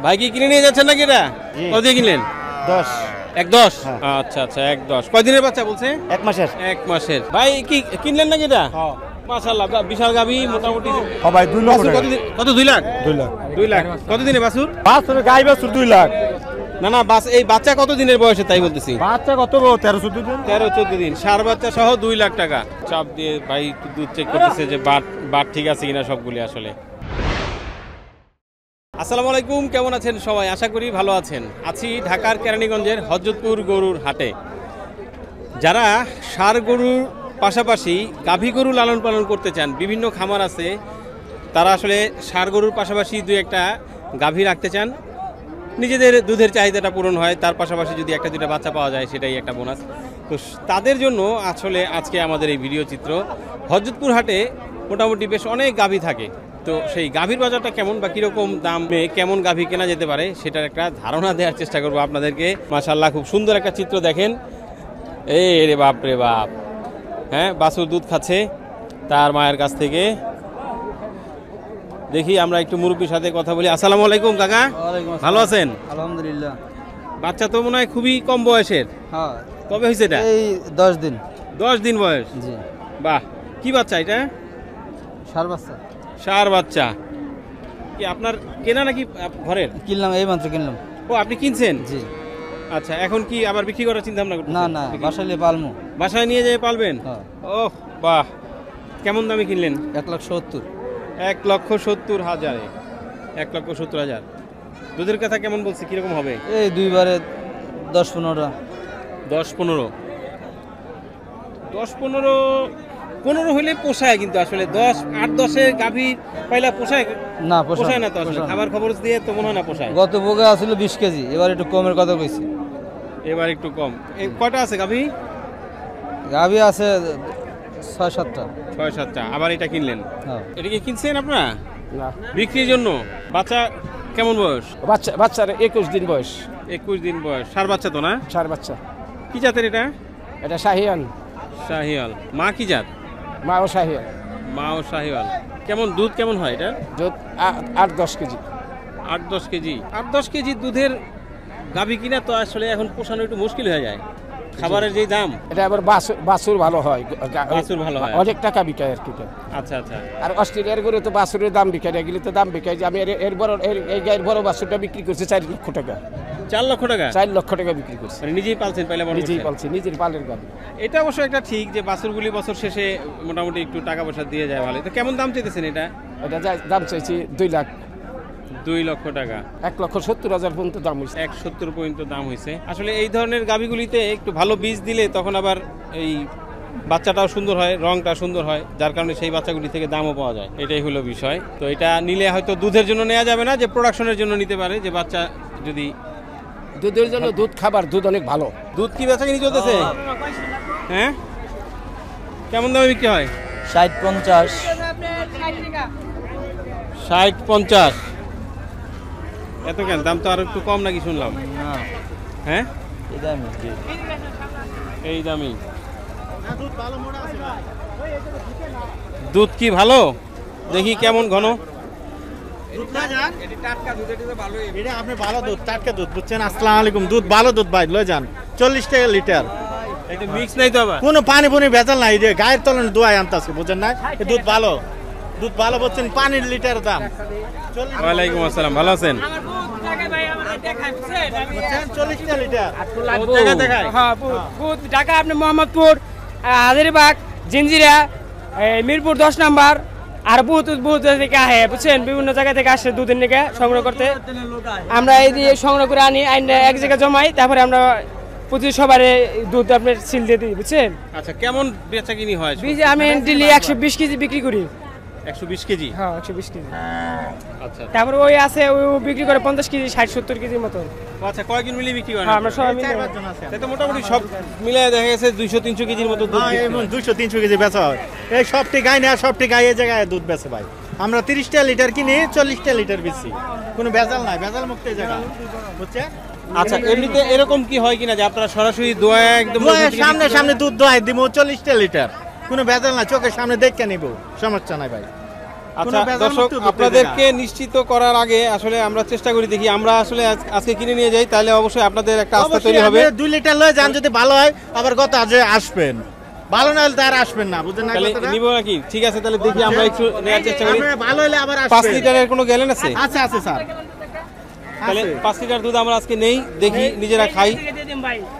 ভাই কি কিনে নিয়ে যাচ্ছেন নাকি এটা? কত দিয়ে কিনলেন? 10 1.10। আচ্ছা আচ্ছা 1.10। কয়দিনের বাচ্চা বলছে? 1 মাসের। 1 মাসের। ভাই কি কিনলেন নাকি এটা? হ্যাঁ মাশাআল্লাহ বিশাল গাভী মোটামুটি। ভাই 2 লক্ষ টাকা। কত 2 লাখ? 2 লাখ। 2 লাখ। কত দিনে বাছুর? বাছুর গাই বাছুর 2 লাখ। না না এই বাচ্চা কত দিনের বয়সে তাই বলতেছি। বাচ্চা কত 13 14 দিন। 13 14 দিন। সার বাচ্চা সহ 2 লাখ টাকা। চাপ দিয়ে ভাই দুধ চেক করতেছে যে বাট ঠিক আছে কিনা সবগুলি আসলে। আসসালামু আলাইকুম, কেমন আছেন সবাই? আশা করি ভালো আছেন। আছি ঢাকার কেরানীগঞ্জের হযরতপুর গরুর হাটে। যারা ষাঁড় গরুর পাশাপাশি গাভী গরু লালন পালন করতে চান, বিভিন্ন খামার আছে, তারা আসলে ষাঁড় গরুর পাশাপাশি দুই একটা গাভী রাখতে চান, নিজেদের দুধের চাহিদাটা পূরণ হয়, তার পাশাপাশি যদি একটা দুটা বাচ্চা পাওয়া যায় সেটাই একটা বোনাস। তো তাদের জন্য আসলে আজকে আমাদের এই ভিডিও চিত্র। হযরতপুর হাটে মোটামুটি বেশ অনেক গাভী থাকে, তো সেই গাভীর বাজারটা কেমন বা কীরকম দামে কেমন গাভী কেনা যেতে পারে সেটার একটা ধারণা দেওয়ার চেষ্টা করবো আপনাদেরকে। মাশাআল্লাহ খুব সুন্দর একটা চিত্র দেখেন। এই রে বাপ রে বাপ, হ্যাঁ বাছুর দুধ খাচ্ছে তার মায়ের কাছ থেকে। দেখি আমরা একটু মুরব্বীর সাথে কথা বলি। আসসালামু আলাইকুম কাকা, ভালো আছেন? আলহামদুলিল্লাহ। বাচ্চা তো মনে হয় খুবই কম বয়সের। হ্যাঁ। কবে হয়েছে এটা? এই 10 দিন। 10 দিন বয়স? জি। বাহ, কি বাচ্চা এটা? ষাঁড় বাচ্চা। ষাঁড় বাচ্চা কি আপনার কেনা নাকি ঘরের? কিনলাম, এই মাত্র কিনলাম। ও আপনি কিনছেন? জি। আচ্ছা, এখন কি আবার বিক্রি করার চিন্তা ভাবনা করছেন? না না, বাসায় নিয়ে পালমু। বাসায় নিয়ে যেয়ে পালবেন? হ্যাঁ। ওহ বাহ, কেমন দামে কিনলেন? 1,70,000। 1,70,000। 1,70,000। দুধের কথা কেমন বলছে, কিরকম হবে? এই দুইবারে 10-15টা। 10-15 15 হইলে পোষায়, কিন্তু আসলে 8-10-এর গাভী পাইলা পোষায় না, পোষায় না তো আসলে। খাবার খবর দিয়ে তো মনে হয় না পোষায়। গত ভোগে আসলে 20 কেজি, এবার একটু কমের কথা কইছি। এবার একটু কম। এই কয়টা আছে গাভী? গাভী আছে 6-7টা। 6-7টা। আবার এটা কিনলেন? হ্যাঁ। এটা কি কিনছেন আপনারা? না, বিক্রির জন্য? বাচ্চা কেমন বয়স? বাচ্চার 21 দিন বয়স। 21 দিন বয়স। ষাঁড় বাচ্চা তো না? ষাঁড় বাচ্চা। কি জাতের এটা? এটা শাহিয়ান। শাহিওয়াল। মা কি জাত? মা ও শাহিয়ান। মা ও শাহিওয়াল। কেমন দুধ কেমন হয় এটা? দুধ 8-10 কেজি। 8-10 কেজি। 8-10 কেজি দুধের গাভী কিনা তো আসলে এখন পোষানো একটু মুশকিল হয়ে যায়, খাবারের যেই দাম। এটা আবার বাছুর ভালো হয়। বাছুর ভালো হয়, অনেক টাকা বিকায় আর কি। আচ্ছা আচ্ছা। আর অস্ট্রেলিয়ার গরু তো বাছুরের দাম বিকায়, এগুলি তো দাম বিকায়। যে আমি এই গায়ের বড় বাছুরটা বিক্রি করছি 4 লক্ষ টাকা। 4 লক্ষ টাকা? 4 লক্ষ টাকা বিক্রি করছি। মানে নিজেই পালছেন? পাইলে নিজেই পালছি, নিজের পালের গাভী। এটা অবশ্য একটা ঠিক যে বাছুরগুলি বছর শেষে মোটামুটি একটু টাকা পয়সা দিয়ে যায় ভালো। তো কেমন দাম চাইতেছেন এটা? এটা দাম চাইছি 2 লাখ। 2 লক্ষ টাকা। 1,70,000 পর্যন্ত দাম হয়েছে। 1,70 পর্যন্ত দাম হয়েছে। আসলে এই ধরনের গাভীগুলিতে একটু ভালো বীজ দিলে তখন আবার এই বাচ্চাটাও সুন্দর হয়, রংটা সুন্দর হয়, যার কারণে সেই বাচ্চাগুলি থেকে দামও পাওয়া যায়। এটাই হলো বিষয়। তো এটা নিলে হয়তো দুধের জন্য নেওয়া যাবে না, যে প্রোডাকশনের জন্য নিতে পারে, যে বাচ্চা যদি দুধের জন্য দুধ খাবার, দুধ অনেক ভালো। দুধ কি বেচা কিনি চলতেছে? হ্যাঁ, কেমন দামে বিক্রি হয়? 60-50। 60-50। এত কেন দাম? তো আর একটু কম নাকি শুনলাম? না, হ্যাঁ এই দামই। এই দামি। দুধ কি ভালো? দেখি কেমন ঘন। আপনি ভালো দুধ, টাটকা দুধ, বুঝছেন? আসসালামু আলাইকুম। দুধ ভালো দুধ ভাই, লয়ে যান। 40 টাকা লিটার। এটা মিক্স নাই তো আবার? কোনো পানি ভেজাল নাই, যে গায়ের তলন দোয়াই আনতাছে, বুঝছেন না? দুধ ভালো, দুধ ভালো, বুঝছেন? পানির লিটার দাম। ওয়ালাইকুম আসসালাম, ভালো আছেন? 40 টাকা লিটার। ঢাকা আপনি মোহাম্মদপুর, হাজারীবাগ, জিঞ্জিরা, মিরপুর 10 নাম্বার, আর বহুত থেকে আহে, বুঝছেন? বিভিন্ন জায়গা থেকে আসে দুধের নিকে সংগ্রহ করতে। আমরা এই দিয়ে সংগ্রহ করে আনি, এক জায়গায় জমাই, তারপরে আমরা প্রতি সবার দুধ আপনার সিল দিয়ে দিই, বুঝছেন? আচ্ছা, কেমন বেচা কিনি হয়? আমি ডেলি 120 কেজি বিক্রি করি। 120 কেজি? হ্যাঁ, 120 কেজি। আচ্ছা। তারপরে ওই আছে, ওই বিক্রি করে 50 কেজি, 60-70 কেজির মতো। আচ্ছা, কয়েকজন মিলে বিক্রি করেন? হ্যাঁ, আমরা সবাই মিলে। তাই তো মোটামুটি সব মিলে দেখা গেছে 200-300 কেজির মতো দুধ। 200-300 কেজি বেচা হয়। এই সবটি গায়ে না, সবটি গায়ে জায়গায় দুধ বেচে ভাই। আমরা 30 টাকা লিটার কিনি, 40 টাকা লিটার বেশি। কোনো ভেজাল নাই, ভেজাল মুক্ত জায়গা, বুঝছেন? আচ্ছা, এমনিতে এরকম কি হয় কিনা যে আপনারা সরাসরি দোয়া একদম সামনে দুধ দোয়াই দিব 40 টাকা লিটার, কোনো ভেজাল না, চোখের সামনে দেখে নিব, সমস্যা নাই ভাই। আচ্ছা দর্শক, আপনাদেরকে নিশ্চিত করার আগে আসলে আমরা চেষ্টা করি দেখি আমরা আসলে আজকে কিনে নিয়ে যাই, তাহলে অবশ্যই আপনাদের একটা আস্থা তৈরি হবে। 2 লিটার লয়ে যান, যদি ভালো হয় আবার কত আজে আসবেন, ভালো না হলে তার আসবেন না, বুঝেন না তাহলে কথাটা? নিব নাকি? ঠিক আছে, তাহলে দেখি আমরা একটু নেওয়ার চেষ্টা করি। আপনারা ভালো হলে আবার 5 আসবেন। লিটারের কোনো গ্যালেন আছে? আচ্ছা আছে স্যার, তাহলে আছে। 5 লিটার দুধ আমরা আজকে নেই, দেখি নিজেরা খাই।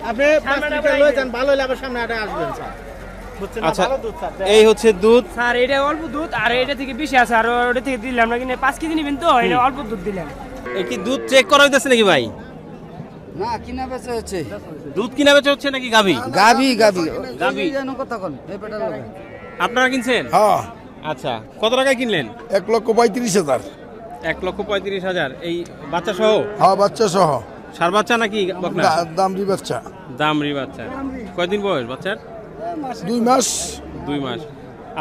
আপনি 5 লিটার লয়ে যান, ভালো হলে আবার সামনে হাটে আসবেন স্যার, বুঝছেন না? আচ্ছা, ভালো দুধ স্যার। এই হচ্ছে দুধ। স্যার এটা অল্প দুধ, আর এটা থেকে বেশি আছে, আর ওটা থেকে দিলাম না, কিন্তু 5 কেজি নেবেন তো, এটা অল্প দুধ দিলাম। এই কি দুধ চেক করা হইতেছে নাকি ভাই? না কিনা বেচা হচ্ছে দুধ কিনা বেচা হচ্ছে নাকি গাভী? গাভি গাভি গাভী। জানো কথা কোন এই পেটার লাগে আপনারা কিনছেন? হ্যাঁ, আচ্ছা, কত টাকায় কিনলেন? 1,35,000। 1,35,000। এই বাচ্চা সহ? হ্যাঁ, বাচ্চা সহ। সার বাচ্চা নাকি বকনা? দামরি বাচ্চা। দামরি বাচ্চা। কয়দিন বয়স বাচ্চার? 2 মাস। 2 মাস।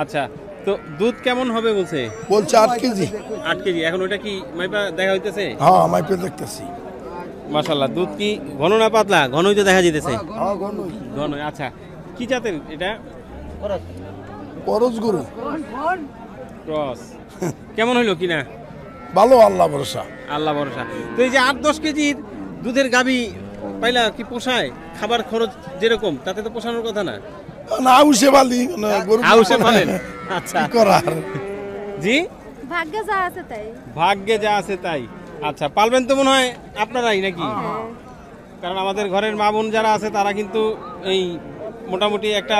আচ্ছা, তো দুধ কেমন হবে বলছে? বলছে 8 কেজি। 8 কেজি। এখন ওটা কি মাইপা দেখা হইতেছে? হ্যাঁ, মাইপে দেখতেছি। মাশাআল্লাহ, দুধ কি ঘন না পাতলা? ঘনই তো দেখা যাইতেছে। হ্যাঁ, গনুই। ঘন। আচ্ছা, কি জাতের এটা? করজ গরু। ক্রস। কেমন হইলো কিনা? ভালো, আল্লাহ ভরসা। আল্লাহ ভরসা। তো এই যে 8-10 কেজির দুধের গাভী পাইলা কি পোষায়? খাবার খরচ যেরকম তাতে তো পোষানোর কথা না। না উসে বালি না গরু। হাউসে পালেন? আচ্ছা, কি করার? জি, ভাগ্যে যা আছে তাই। ভাগ্যে যা আছে তাই। আচ্ছা, পালবেন তো মনে হয় আপনারাই নাকি? কারণ আমাদের ঘরের মা বোন যারা আছে তারা কিন্তু এই মোটামুটি একটা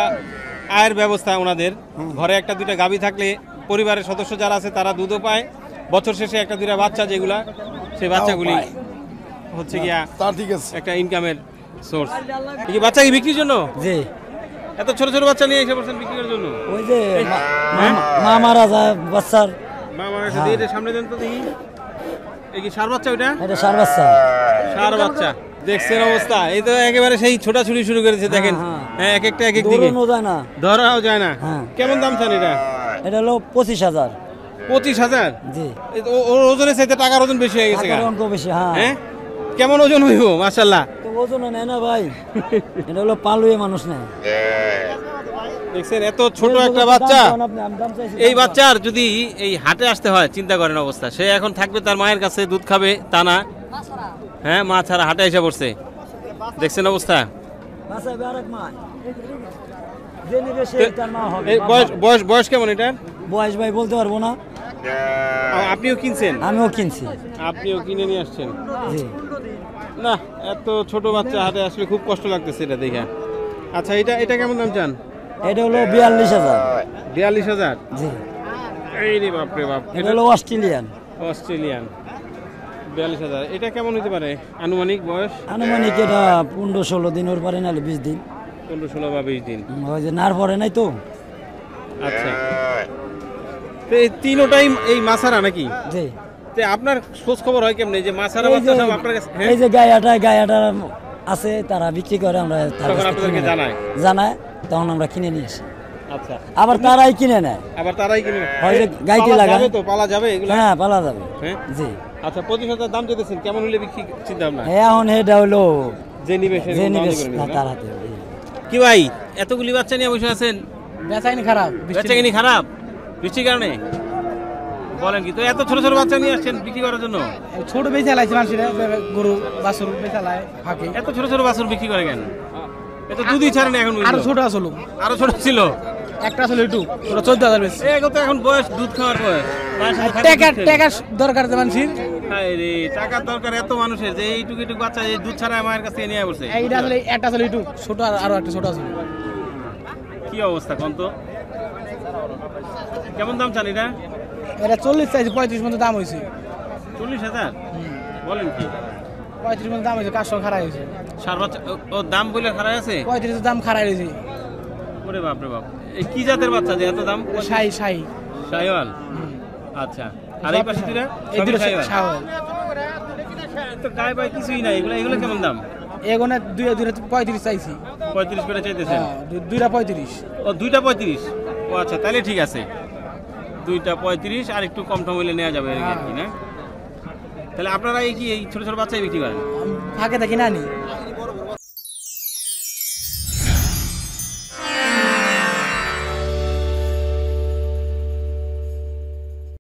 আয়ের ব্যবস্থা ওনাদের। ঘরে একটা দুইটা গাভী থাকলে পরিবারের সদস্য যারা আছে তারা দুধও পায়, বছর শেষে একটা দুইটা বাচ্চা যেগুলা, সেই বাচ্চাগুলি হচ্ছে গিয়া তা ঠিক আছে। একটা ইনকামের সোর্স। কি বাচ্চা কি বিক্রির জন্য? জি এত ছোট ছোট বাচ্চা নিয়ে এসে বসেন বিক্রি করার জন্য? ওই যে মা মারা যায় বাচ্চার, মা মারা গেছে, দিয়ে সামনে দেন তো দেখি। এই কি সার বাচ্চা ওইটা? এটা সার বাচ্চা। সার বাচ্চা। দেখছেন অবস্থা? এই তো একেবারে সেই ছোটাছুটি শুরু করেছে দেখেন। হ্যাঁ, এক একটা এক এক দিকে দৌড়ানো যায় না। ধরাও যায় না। হ্যাঁ। কেমন দাম চান এটা? এটা হলো 25,000। 25,000? জি ওর ওজনের চাইতে টাকার ওজন বেশি হয়ে গেছে গা। টাকার অঙ্ক বেশি। হ্যাঁ হ্যাঁ, কেমন ওজন হইব? মাশাআল্লাহ। তো ওজন নেয় না ভাই, এটা হলো পালুয়ে মানুষ নেয়। দেখছেন এত ছোট একটা বাচ্চা। এই বাচ্চার যদি এই হাটে আসতে হয়, চিন্তা করেন অবস্থা। সে এখন থাকবে তার মায়ের কাছে, দুধ খাবে তা না। হ্যাঁ, মা ছাড়া হাটে এসে পড়ছে। দেখছেন অবস্থা? এই বয়স কেমন এটার? বয়স ভাই বলতে পারবো না। আপনিও কিনছেন? আমিও কিনছি। আপনিও কিনে নিয়ে আসছেন? জি না, এত ছোট বাচ্চা হাটে আসলে খুব কষ্ট লাগতেছে এটা দেখে। আচ্ছা, এটা কেমন দাম চান? এটা হলো 42,000। 42,000? জি এই রে বাপরে বাপ। এটা হলো অস্ট্রেলিয়ান। অস্ট্রেলিয়ান। 42,000। এটা কেমন হতে পারে আনুমানিক বয়স? আনুমানিক এটা 15-16 দিন, ওর পরে নাহলে 20 দিন। 15-16 বা 20 দিন। ওই যে নার পরে নাই তো। আচ্ছা, তো এই তিনোটাই এই মাছারা নাকি? জি তো আপনার খোঁজ খবর হয় কেমনে যে মাছারা এই বাচ্চা যে- সব আপনার কাছে? হ্যাঁ, এই যে গায়াটা আছে, তারা বিক্রি করে, আমরা তার তখন কাছ থেকে আপনাদেরকে কিনে জানায়? জানায়, তখন আমরা কিনে নিয়ে আসি। আচ্ছা, আবার তারাই কিনে নেয়। আবার তারাই কিনে? হয় যে গাইতে পালা লাগায়। যাবে তো? পালা যাবে এগুলো? হ্যাঁ পালা যাবে। হ্যাঁ। জি আচ্ছা, 25,000 দাম যেতেছেন, কেমন হলে বিক্রি চিন্তা ভাবনা? এখন এটা হলো যে নিবে সে যে দাম নিবে দিয়ে করে নিবে না? তার হাতে। কি ভাই, এতগুলি বাচ্চা নিয়ে বসে আছেন? বেচাইনি খারাপ, বাচ্চা কিনি খারাপ বৃষ্টির কারণে? বলেন কি? তো এত ছোট ছোট বাচ্চা নিয়ে আসছেন বিক্রি করার জন্য? ছোট বেচা লাইছে মানুষের, গরু বাছুর বেচা লাই ফাঁকি। এত ছোট ছোট বাছুর বিক্রি করে কেন? এত দুধই ছাড়েন এখন? আরো ছোট আসলো, আরো ছোট ছিল? একটা আসলে একটু, ওটা 14,000 বেশি। এগো তো এখন বয়স, দুধ খাওয়ার বয়স। টাকা দরকার যে মানুষের। হায় রে, টাকার দরকার এত মানুষের যে এইটুকু এইটুকু বাচ্চা এই দুধ ছাড়া মায়ের কাছ থেকে নিয়ে বসে। এইটা আসলে একটা আসলে একটু ছোট, আরো একটা ছোট আসলে। কি অবস্থা কোন তো? কেমন দাম চান এটা? এটা 40 চাইছে, 35 মতো দাম হয়েছে। 40,000? বলেন কি? 35 মতো দাম হয়েছে, কাজ সব খারাপ হয়েছে। সার বাচ্চা ও দাম বলে খারাপ আছে? 35 দাম খারাপ হয়েছে। ওরে বাপ রে বাপ। এই কি জাতের বাচ্চা যে এত দাম? শাহি শাহিওয়াল। আচ্ছা, আর এই পাশে দুইটা? এই দুটো শাহিওয়াল। শাহিওয়াল। তো গায়ে পায়ে কিছুই নাই, এগুলো কেমন দাম? এগোনে দুইটা 35 চাইছি। 35 করে চাইতেছেন? হ্যাঁ, দুইটা 35। ও, দুইটা 35? ও আচ্ছা, তাহলে ঠিক আছে। দুইটা 35 আর একটু কম টম হইলে নেওয়া যাবে আর কি, না? তাহলে আপনারা এই কি এই ছোট ছোট বাচ্চাই বিক্রি করেন? ফাঁকে থাকি না নি।